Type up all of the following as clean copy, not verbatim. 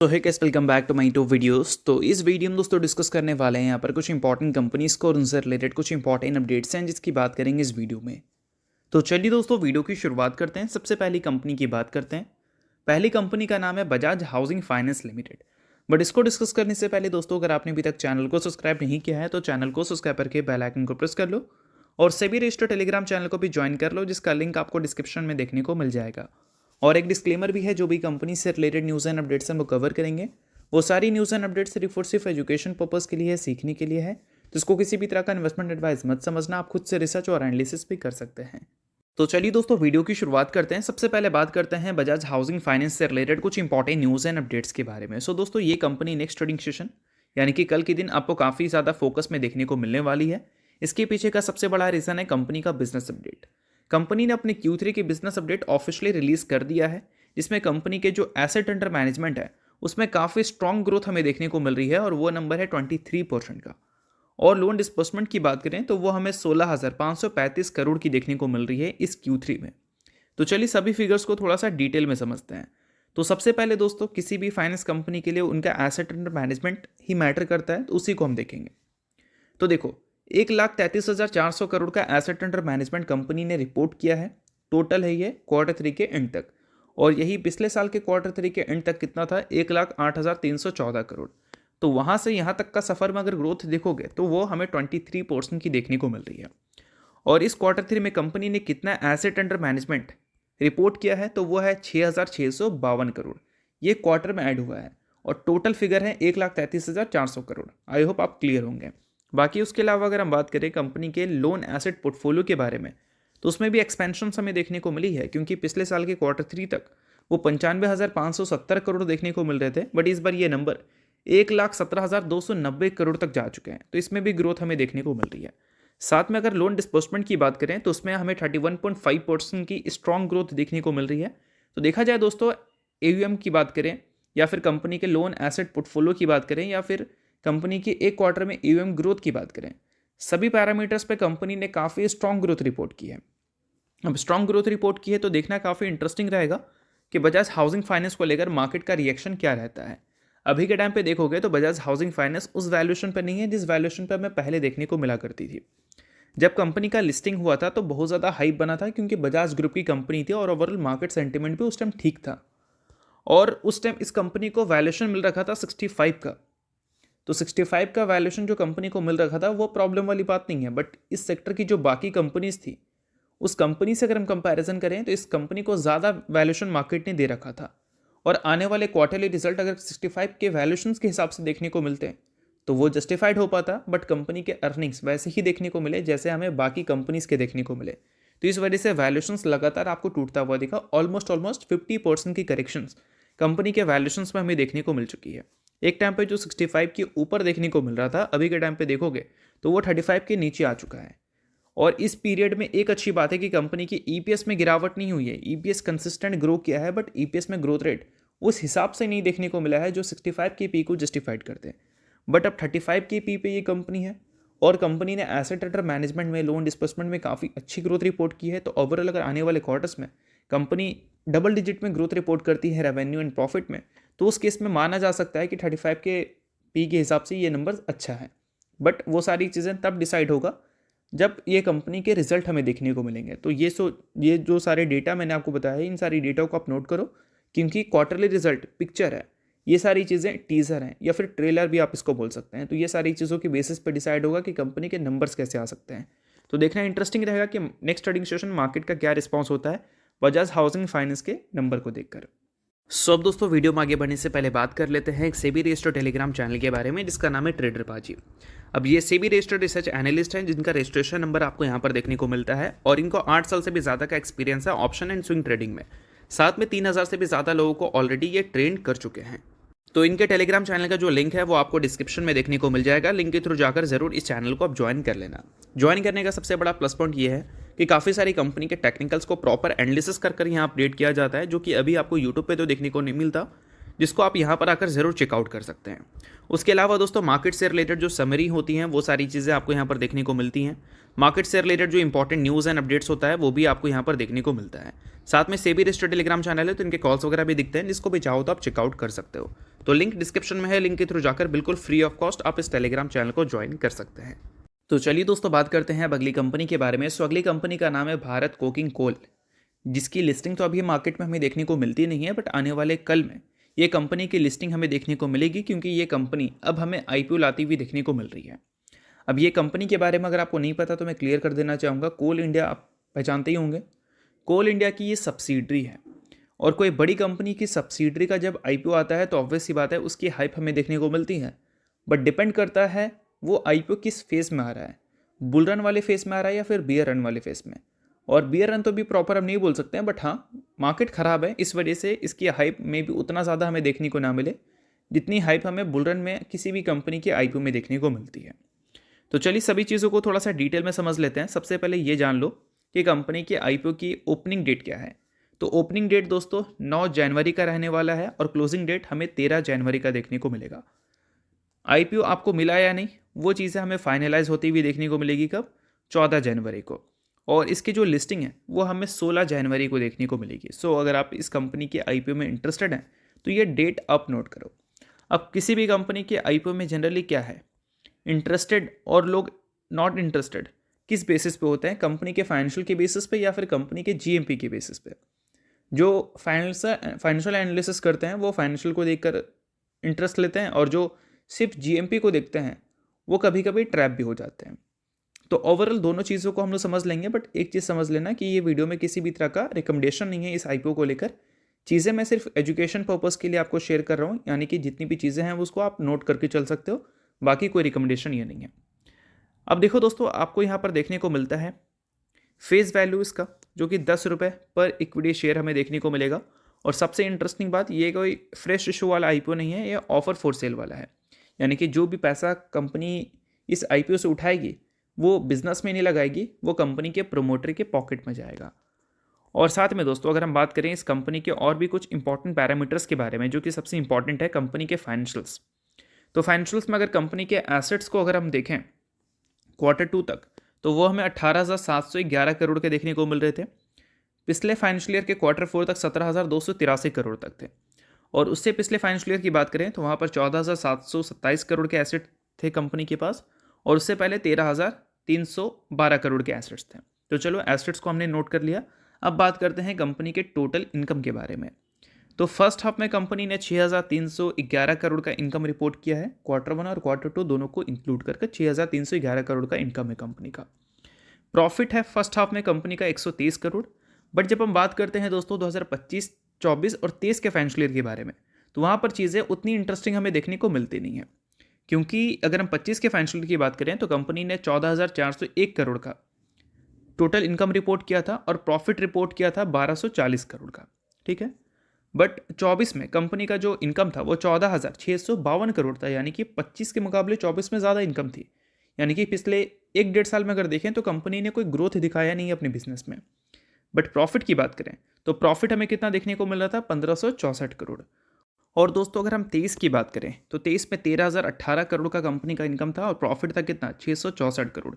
So hi guys welcome back to my to videos. तो इस video में दोस्तों डिस्कस करने वाले हैं यहाँ पर कुछ इंपॉर्टेंट कंपनीज को और उनसे रिलेटेड कुछ इंपॉर्टेंट अपडेट्स हैं जिसकी बात करेंगे इस वीडियो में। तो चलिए दोस्तों वीडियो की शुरुआत करते हैं। सबसे पहली कंपनी की बात करते हैं। पहली कंपनी का नाम है Bajaj housing finance limited. But इसको डिस्कस करने से पहले दोस्तों अगर आपने अभी तक चैनल को सब्सक्राइब नहीं किया है तो चैनल को सब्सक्राइब करके बेल आइकन को प्रेस कर लो और सभी रजिस्टर्ड टेलीग्राम चैनल को भी ज्वाइन कर लो जिसका लिंक आपको डिस्क्रिप्शन में देखने को मिल जाएगा। और एक डिस्क्लेमर भी है, जो भी कंपनी से रिलेटेड न्यूज़ एंड अपडेट्स हम वो कवर करेंगे वो सारी न्यूज़ एंड अपडेट्स सिर्फ एजुकेशन पर्पस के लिए है, सीखने के लिए है। तो इसको किसी भी तरह का इन्वेस्टमेंट एडवाइस मत समझना, आप खुद से रिसर्च और एनालिसिस भी कर सकते हैं। तो चलिए दोस्तों वीडियो की शुरुआत करते हैं। सबसे पहले बात करते हैं बजाज हाउसिंग फाइनेंस से रिलेटेड कुछ इंपॉर्टेंट न्यूज़ एंड अपडेट्स के बारे में। सो दोस्तों ये कंपनी नेक्स्ट ट्रेडिंग सेशन यानी कि कल के दिन आपको काफ़ी ज़्यादा फोकस में देखने को मिलने वाली है। इसके पीछे का सबसे बड़ा रीज़न है कंपनी का बिजनेस अपडेट। कंपनी ने अपने Q3 की बिजनेस अपडेट ऑफिशियली रिलीज कर दिया है, जिसमें कंपनी के जो एसेट अंडर मैनेजमेंट है उसमें काफ़ी स्ट्रॉन्ग ग्रोथ हमें देखने को मिल रही है और वो नंबर है 23% का। और लोन डिस्बर्समेंट की बात करें तो वो हमें 16,535 करोड़ की देखने को मिल रही है इस Q3 में। तो चलिए सभी फिगर्स को थोड़ा सा डिटेल में समझते हैं। तो सबसे पहले दोस्तों किसी भी फाइनेंस कंपनी के लिए उनका एसेट अंडर मैनेजमेंट ही मैटर करता है, तो उसी को हम देखेंगे। तो देखो 1,33,400 करोड़ का एसेट अंडर मैनेजमेंट कंपनी ने रिपोर्ट किया है। टोटल है ये Q3 के एंड तक, और यही पिछले साल के Q3 के एंड तक कितना था, 1,08,314 करोड़। तो वहाँ से यहाँ तक का सफ़र में अगर ग्रोथ देखोगे तो वो हमें 23% की देखने को मिल रही है। और इस Q3 में कंपनी ने कितना एसेट अंडर मैनेजमेंट रिपोर्ट किया है तो वो है 6,652 करोड़। ये क्वार्टर में ऐड हुआ है और टोटल फिगर है 1,33,400 करोड़। आई होप आप क्लियर होंगे। बाकी उसके अलावा अगर हम बात करें कंपनी के लोन एसेट पोर्टफोलियो के बारे में तो उसमें भी एक्सपेंशन हमें देखने को मिली है, क्योंकि पिछले साल के Q3 तक वो 95,570 करोड़ देखने को मिल रहे थे, बट इस बार ये नंबर 1,17,290 करोड़ तक जा चुके हैं। तो इसमें भी ग्रोथ हमें देखने को मिल रही है। साथ में अगर लोन डिस्बर्समेंट की बात करें तो उसमें हमें 31.5% की स्ट्रॉन्ग ग्रोथ देखने को मिल रही है। तो देखा जाए दोस्तों AUM की बात करें या फिर कंपनी के लोन एसेट पोर्टफोलियो की बात करें या फिर कंपनी की एक क्वार्टर में AUM ग्रोथ की बात करें, सभी पैरामीटर्स पे कंपनी ने काफ़ी स्ट्रॉन्ग ग्रोथ रिपोर्ट की है। अब स्ट्रॉन्ग ग्रोथ रिपोर्ट की है तो देखना काफ़ी इंटरेस्टिंग रहेगा कि बजाज हाउसिंग फाइनेंस को लेकर मार्केट का रिएक्शन क्या रहता है। अभी के टाइम पे देखोगे तो बजाज हाउसिंग फाइनेंस उस वैल्यूएशन पर नहीं है जिस वैल्यूएशन पर हमें पहले देखने को मिला करती थी। जब कंपनी का लिस्टिंग हुआ था तो बहुत ज़्यादा हाइप बना था, क्योंकि बजाज ग्रुप की कंपनी थी और ओवरऑल मार्केट सेंटिमेंट भी उस टाइम ठीक था। और उस टाइम इस कंपनी को वैल्यूएशन मिल रखा था 65 का। तो 65 का वैल्यूएशन जो कंपनी को मिल रखा था वो प्रॉब्लम वाली बात नहीं है, बट इस सेक्टर की जो बाकी कंपनीज थी उस कंपनी से अगर हम कंपैरिजन करें तो इस कंपनी को ज़्यादा वैल्यूएशन मार्केट ने दे रखा था। और आने वाले क्वार्टरली रिजल्ट अगर 65 के वैल्यूएशंस के हिसाब से देखने को मिलते हैं तो वो जस्टिफाइड हो पाता, बट कंपनी के अर्निंग्स वैसे ही देखने को मिले जैसे हमें बाकी कंपनीज के देखने को मिले। तो इस वजह से वैल्यूएशंस लगातार आपको टूटता हुआ दिखा। ऑलमोस्ट 50% की करेक्शंस कंपनी के वैल्यूएशंस में हमें देखने को मिल चुकी है। एक टाइम पे जो 65 के ऊपर देखने को मिल रहा था, अभी के टाइम पे देखोगे तो वो 35 के नीचे आ चुका है। और इस पीरियड में एक अच्छी बात है कि कंपनी की EPS में गिरावट नहीं हुई है। EPS कंसिस्टेंट ग्रो किया है, बट EPS में ग्रोथ रेट उस हिसाब से नहीं देखने को मिला है जो 65 के पी को जस्टिफाइड करते हैं। बट अब 35 के पी पे ये कंपनी है और कंपनी ने एसेट अंडर मैनेजमेंट में लोन डिस्बर्समेंट में काफ़ी अच्छी ग्रोथ रिपोर्ट की है। तो ओवरऑल अगर आने वाले क्वार्टर्स में कंपनी डबल डिजिट में ग्रोथ रिपोर्ट करती है रेवेन्यू एंड प्रॉफिट में, तो उस केस में माना जा सकता है कि 35 के पी के हिसाब से ये नंबर अच्छा है। बट वो सारी चीज़ें तब डिसाइड होगा जब ये कंपनी के रिजल्ट हमें देखने को मिलेंगे। तो ये जो सारे डेटा मैंने आपको बताया है, इन सारी डेटा को आप नोट करो, क्योंकि क्वार्टरली रिजल्ट पिक्चर है, ये सारी चीज़ें टीज़र हैं या फिर ट्रेलर भी आप इसको बोल सकते हैं। तो ये सारी चीज़ों के बेसिस पे डिसाइड होगा कि कंपनी के नंबर्स कैसे आ सकते हैं। तो देखना इंटरेस्टिंग रहेगा कि नेक्स्ट ट्रेडिंग सेशन मार्केट का क्या रिस्पॉन्स होता है बजाज हाउसिंग फाइनेंस के नंबर को देखकर। सो अब दोस्तों वीडियो में आगे बढ़ने से पहले बात कर लेते हैं एक सेबी रजिस्टर्ड टेलीग्राम चैनल के बारे में जिसका नाम है ट्रेडर बाजी। अब ये सेबी रजिस्टर्ड रिसर्च एनालिस्ट हैं जिनका रजिस्ट्रेशन नंबर आपको यहाँ पर देखने को मिलता है और इनको 8 साल से भी ज़्यादा का एक्सपीरियंस है ऑप्शन एंड स्विंग ट्रेडिंग में। साथ में 3,000 से भी ज़्यादा लोगों को ऑलरेडी ये ट्रेन कर चुके हैं। तो इनके टेलीग्राम चैनल का जो लिंक है वो आपको डिस्क्रिप्शन में देखने को मिल जाएगा। लिंक के थ्रू जाकर जरूर इस चैनल को आप ज्वाइन कर लेना। ज्वाइन करने का सबसे बड़ा प्लस पॉइंट ये है कि काफ़ी सारी कंपनी के टेक्निकल्स को प्रॉपर एनालिसिस कर यहाँ अपडेट किया जाता है, जो कि अभी आपको यूट्यूब पे तो देखने को नहीं मिलता, जिसको आप यहाँ पर आकर ज़रूर चेकआउट कर सकते हैं। उसके अलावा दोस्तों मार्केट से रिलेटेड जो समरी होती हैं वो सारी चीज़ें आपको यहाँ पर देखने को मिलती हैं। मार्केट से रिलेटेड जो इंपॉर्टेंट न्यूज़ एंड अपडेट्स होता है वो भी आपको यहाँ पर देखने को मिलता है। साथ में सेबी रजिस्टर्ड टेलीग्राम चैनल है तो इनके कॉल्स वगैरह भी दिखते हैं, जिसको भी चाहो तो आप चेकआउट कर सकते हो। तो लिंक डिस्क्रिप्शन में है, लिंक के थ्रू जाकर बिल्कुल फ्री ऑफ कॉस्ट आप इस टेलीग्राम चैनल को ज्वाइन कर सकते हैं। तो चलिए दोस्तों बात करते हैं अब अगली कंपनी के बारे में। सो अगली कंपनी का नाम है भारत कोकिंग कोल, जिसकी लिस्टिंग तो अभी मार्केट में हमें देखने को मिलती नहीं है, बट आने वाले कल में ये कंपनी की लिस्टिंग हमें देखने को मिलेगी, क्योंकि ये कंपनी अब हमें आईपीओ लाती हुई देखने को मिल रही है। अब ये कंपनी के बारे में अगर आपको नहीं पता तो मैं क्लियर कर देना चाहूँगा। कोल इंडिया आप पहचानते ही होंगे, कोल इंडिया की ये सब्सिडरी है, और कोई बड़ी कंपनी की सब्सिडरी का जब आईपीओ आता है तो ऑब्वियस सी बात है उसकी हाइप हमें देखने को मिलती है, बट डिपेंड करता है वो आईपीओ किस फेज़ में आ रहा है, बुल रन वाले फेज़ में आ रहा है या फिर बियर रन वाले फेज़ में। और बियर रन तो भी प्रॉपर हम नहीं बोल सकते हैं, बट हाँ मार्केट ख़राब है, इस वजह से इसकी हाइप में भी उतना ज़्यादा हमें देखने को ना मिले जितनी हाइप हमें बुल रन में किसी भी कंपनी के आईपीओ में देखने को मिलती है। तो चलिए सभी चीज़ों को थोड़ा सा डिटेल में समझ लेते हैं। सबसे पहले ये जान लो कि कंपनी के आईपीओ की ओपनिंग डेट क्या है। तो ओपनिंग डेट दोस्तों 9 जनवरी का रहने वाला है, और क्लोजिंग डेट हमें 13 जनवरी का देखने को मिलेगा। आईपीओ आपको मिला या नहीं वो चीज़ें हमें फाइनलाइज होती हुई देखने को मिलेगी कब, 14 जनवरी को, और इसकी जो लिस्टिंग है वो हमें 16 जनवरी को देखने को मिलेगी। सो अगर आप इस कंपनी के आईपीओ में इंटरेस्टेड हैं तो ये डेट आप नोट करो। अब किसी भी कंपनी के आईपीओ में जनरली क्या है, इंटरेस्टेड और लोग नॉट इंटरेस्टेड किस बेसिस पे होते हैं, कंपनी के फाइनेंशियल के बेसिस पे या फिर कंपनी के जीएमपी के बेसिस पे। जो फाइनेंशियल एनालिसिस करते हैं वो फाइनेंशियल को देखकर इंटरेस्ट लेते हैं, और जो सिर्फ जीएमपी को देखते हैं वो कभी कभी ट्रैप भी हो जाते हैं। तो ओवरऑल दोनों चीज़ों को हम लोग समझ लेंगे, बट एक चीज़ समझ लेना कि ये वीडियो में किसी भी तरह का रिकमेंडेशन नहीं है इस आईपीओ को लेकर। चीज़ें मैं सिर्फ एजुकेशन पर्पज़ के लिए आपको शेयर कर रहा हूँ, यानी कि जितनी भी चीज़ें हैं उसको आप नोट करके चल सकते हो, बाकी कोई रिकमेंडेशन ये नहीं है। अब देखो दोस्तों, आपको यहाँ पर देखने को मिलता है फेस वैल्यू इसका, जो कि 10 रुपये पर इक्विटी शेयर हमें देखने को मिलेगा। और सबसे इंटरेस्टिंग बात, ये कोई फ्रेश इशू वाला आईपीओ नहीं है, ये ऑफर फॉर सेल वाला है, यानी कि जो भी पैसा कंपनी इस आईपीओ से उठाएगी वो बिजनेस में नहीं लगाएगी, वो कंपनी के प्रोमोटर के पॉकेट में जाएगा। और साथ में दोस्तों अगर हम बात करें इस कंपनी के और भी कुछ इंपॉर्टेंट पैरामीटर्स के बारे में, जो कि सबसे इंपॉर्टेंट है कंपनी के फाइनेंशियल्स। तो फाइनेंशियल्स में अगर कंपनी के एसेट्स को अगर हम देखें Q2 तक, तो वो हमें 18,711 करोड़ के देखने को मिल रहे थे। पिछले फाइनेंशियल ईयर के Q4 तक 17,283 करोड़ तक थे। और उससे पिछले फाइनेंशियल ईयर की बात करें तो वहाँ पर 14,727 करोड़ के एसेट थे कंपनी के पास, और उससे पहले 13,312 करोड़ के एसेट्स थे। तो चलो एसेट्स को हमने नोट कर लिया। अब बात करते हैं कंपनी के टोटल इनकम के बारे में। तो फर्स्ट हाफ में कंपनी ने 6,311 करोड़ का इनकम रिपोर्ट किया है। Q1 और Q2 दोनों को इंक्लूड करके 6,311 करोड़ का इनकम है कंपनी का। प्रॉफिट है फर्स्ट हाफ में कंपनी का 130 करोड़। बट जब हम बात करते हैं दोस्तों 2025, 24 और 23 के फाइनेंशियल ईयर के बारे में, तो वहाँ पर चीज़ें उतनी इंटरेस्टिंग हमें देखने को मिलती नहीं है, क्योंकि अगर हम 25 के फाइनेंशियल ईयर की बात करें तो कंपनी ने 14,401 करोड़ का टोटल इनकम रिपोर्ट किया था, और प्रॉफिट रिपोर्ट किया था 1,240 करोड़ का। ठीक है, बट 24 में कंपनी का जो इनकम था वो 14,652 करोड़ था, यानी कि 25 के मुकाबले 24 में ज़्यादा इनकम थी। यानी कि पिछले 1-1.5 साल में अगर देखें तो कंपनी ने कोई ग्रोथ दिखाया नहीं है अपने बिजनेस में। बट प्रॉफिट की बात करें तो प्रॉफिट हमें कितना देखने को मिल रहा था, 1,564 करोड़। और दोस्तों अगर हम 23 की बात करें तो 23 में 13,018 करोड़ का कंपनी का इनकम था, और प्रॉफिट था कितना, 664 करोड़।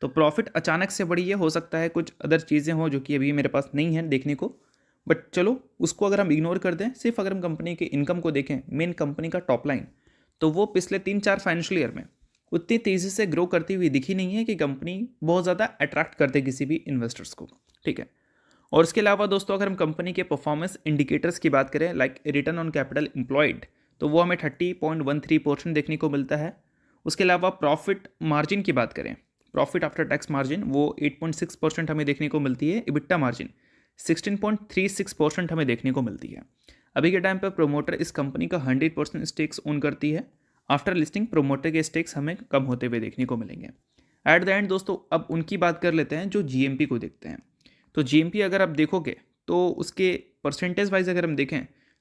तो प्रॉफिट अचानक से बढ़ी है, हो सकता है कुछ अदर चीज़ें हों जो कि अभी मेरे पास नहीं है देखने को, बट चलो उसको अगर हम इग्नोर कर दें, सिर्फ अगर हम कंपनी के इनकम को देखें, मेन कंपनी का टॉप लाइन, तो वो पिछले 3-4 फाइनेंशियल ईयर में उतनी तेज़ी से ग्रो करती हुई दिखी नहीं है कि कंपनी बहुत ज़्यादा अट्रैक्ट करते किसी भी इन्वेस्टर्स को। ठीक है, और इसके अलावा दोस्तों अगर हम कंपनी के परफॉर्मेंस इंडिकेटर्स की बात करें, like return on capital employed, तो वो हमें 30.13% देखने को मिलता है। उसके अलावा प्रॉफिट मार्जिन की बात करें, प्रॉफिट आफ्टर टैक्स मार्जिन, वो 8.6% हमें देखने को मिलती है। इबिट्टा मार्जिन 16.36% हमें देखने को मिलती है। अभी के टाइम पर प्रोमोटर इस कंपनी का 100% स्टेक्स ओन करती है। आफ्टर लिस्टिंग प्रोमोटर के स्टेक्स हमें कम होते हुए देखने को मिलेंगे। एट द एंड दोस्तों अब उनकी बात कर लेते हैं जो जीएमपी को देखते हैं। तो जीएमपी अगर आप देखोगे तो उसके परसेंटेज वाइज अगर हम देखें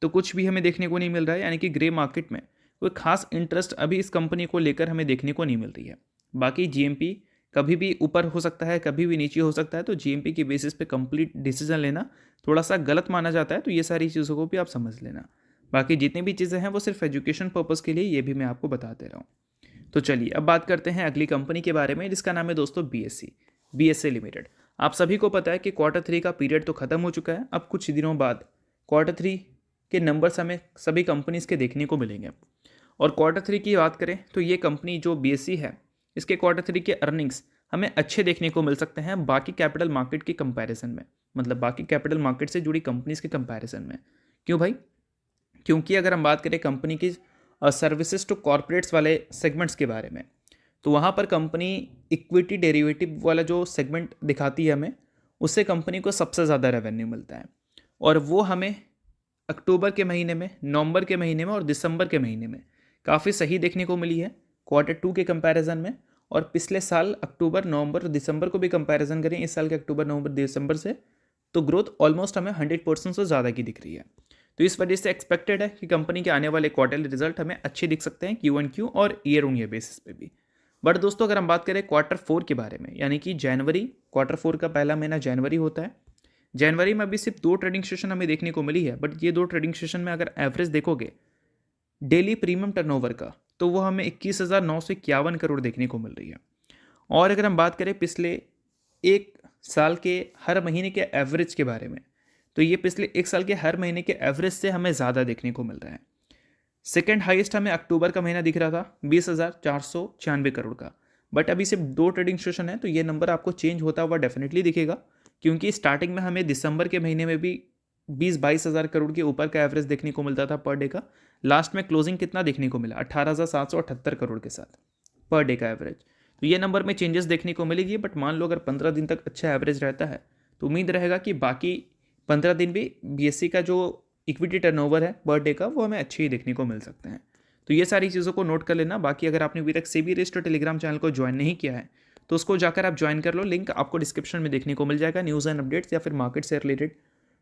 तो कुछ भी हमें देखने को नहीं मिल रहा है, यानी कि ग्रे मार्केट में कोई खास इंटरेस्ट अभी इस कंपनी को लेकर हमें देखने को नहीं मिल रही है। बाकी जीएमपी कभी भी ऊपर हो सकता है, कभी भी नीचे हो सकता है, तो जीएमपी के बेसिस पे कंप्लीट डिसीजन लेना थोड़ा सा गलत माना जाता है। तो ये सारी चीज़ों को भी आप समझ लेना। बाकी जितनी भी चीज़ें हैं वो सिर्फ एजुकेशन पर्पज़ के लिए, ये भी मैं आपको बता दे रहा हूँ। तो चलिए अब बात करते हैं अगली कंपनी के बारे में, जिसका नाम है दोस्तों बीएससी लिमिटेड। आप सभी को पता है कि Q3 का पीरियड तो खत्म हो चुका है। अब कुछ दिनों बाद Q3 के नंबर्स हमें सभी कंपनीज़ के देखने को मिलेंगे। और Q3 की बात करें तो ये कंपनी जो BSE है, इसके Q3 के अर्निंग्स हमें अच्छे देखने को मिल सकते हैं बाकी कैपिटल मार्केट के कंपैरिजन में, मतलब बाकी कैपिटल मार्केट से जुड़ी कंपनीज़ के कंपैरिजन में। क्यों भाई? क्योंकि अगर हम बात करें कंपनी की सर्विसेज टू कॉरपोरेट्स वाले सेगमेंट्स के बारे में, तो वहाँ पर कंपनी इक्विटी डेरिवेटिव वाला जो सेगमेंट दिखाती है हमें, उससे कंपनी को सबसे ज़्यादा रेवेन्यू मिलता है। और वो हमें अक्टूबर के महीने में, नवंबर के महीने में और दिसंबर के महीने में काफ़ी सही देखने को मिली है Q2 के कंपैरिजन में। और पिछले साल अक्टूबर, नवंबर, दिसंबर को भी कंपैरिजन करें इस साल के अक्टूबर, नवंबर, दिसंबर से, तो ग्रोथ ऑलमोस्ट हमें 100% से ज़्यादा की दिख रही है। तो इस वजह से एक्सपेक्टेड है कि कंपनी के आने वाले क्वार्टरली रिजल्ट हमें अच्छे दिख सकते हैं Q1Q और ईयर ऑन ईयर बेसिस पे भी। बट दोस्तों अगर हम बात करें Q4 के बारे में, यानी कि जनवरी, Q4 का पहला महीना जनवरी होता है। जनवरी में अभी सिर्फ 2 ट्रेडिंग सेशन हमें देखने को मिली है, बट ये 2 ट्रेडिंग सेशन में अगर एवरेज देखोगे डेली प्रीमियम टर्नओवर का, तो वो हमें 21,951 करोड़ देखने को मिल रही है। और अगर हम बात करें पिछले एक साल के हर महीने के एवरेज के बारे में, तो ये पिछले एक साल के हर महीने के एवरेज से हमें ज़्यादा देखने को मिल रहा है। सेकेंड हाईएस्ट हमें अक्टूबर का महीना दिख रहा था 20,496 करोड़ का, बट अभी सिर्फ 2 ट्रेडिंग सेशन है, तो ये नंबर आपको चेंज होता हुआ डेफिनेटली दिखेगा। क्योंकि स्टार्टिंग में हमें दिसंबर के महीने में भी 20-22 हज़ार करोड़ के ऊपर का एवरेज देखने को मिलता था पर डे का। लास्ट में क्लोजिंग कितना देखने को मिला? 18,778 करोड़ के साथ पर डे का एवरेज। तो ये नंबर में चेंजेस देखने को मिलेगी, बट मान लो अगर 15 दिन तक अच्छा एवरेज रहता है तो उम्मीद रहेगा कि बाकी 15 दिन भी BSE का जो इक्विटी टर्नओवर है पर डे का, वो हमें अच्छे ही देखने को मिल सकते हैं। तो ये सारी चीज़ों को नोट कर लेना। बाकी अगर आपने अभी तक सेबी रजिस्टर्ड टेलीग्राम चैनल को ज्वाइन नहीं किया है तो उसको जाकर आप ज्वाइन कर लो, लिंक आपको डिस्क्रिप्शन में देखने को मिल जाएगा। न्यूज़ एंड अपडेट्स या फिर मार्केट से रिलेटेड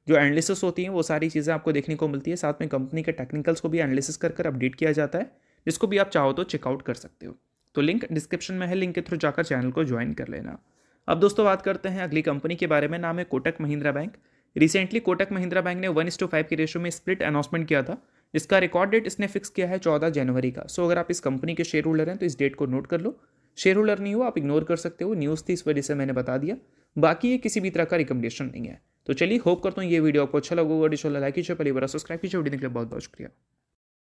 जो एनालिसिस होती हैं वो सारी चीज़ें आपको देखने को मिलती है। साथ में कंपनी के टेक्निकल्स को भी एनालिसिस कर अपडेट किया जाता है, जिसको भी आप चाहो तो चेकआउट कर सकते हो। तो लिंक डिस्क्रिप्शन में है, लिंक के थ्रू जाकर चैनल को ज्वाइन कर लेना। अब दोस्तों बात करते हैं अगली कंपनी के बारे में, नाम है Kotak Mahindra bank. Recently Kotak Mahindra bank ने 1:5 के रेशो में स्प्लिट अनाउंसमेंट किया था, जिसका रिकॉर्ड डेट इसने फिक्स किया है 14 जनवरी का। सो अगर आप इस कंपनी के शेयर होल्डर हैं तो इस डेट को नोट कर लो। शेयर होल्डर नहीं हो आप इग्नोर कर सकते हो, न्यूज़ थी इस वजह से मैंने बता दिया। बाकी ये किसी भी तरह का रिकमेंडेशन नहीं है। तो चलिए, होप करता हूँ ये वीडियो आपको अच्छा लगा होगा। लाइक कीजिए, पहली बार सब्सक्राइब कीजिए। वीडियो के लिए बहुत बहुत शुक्रिया।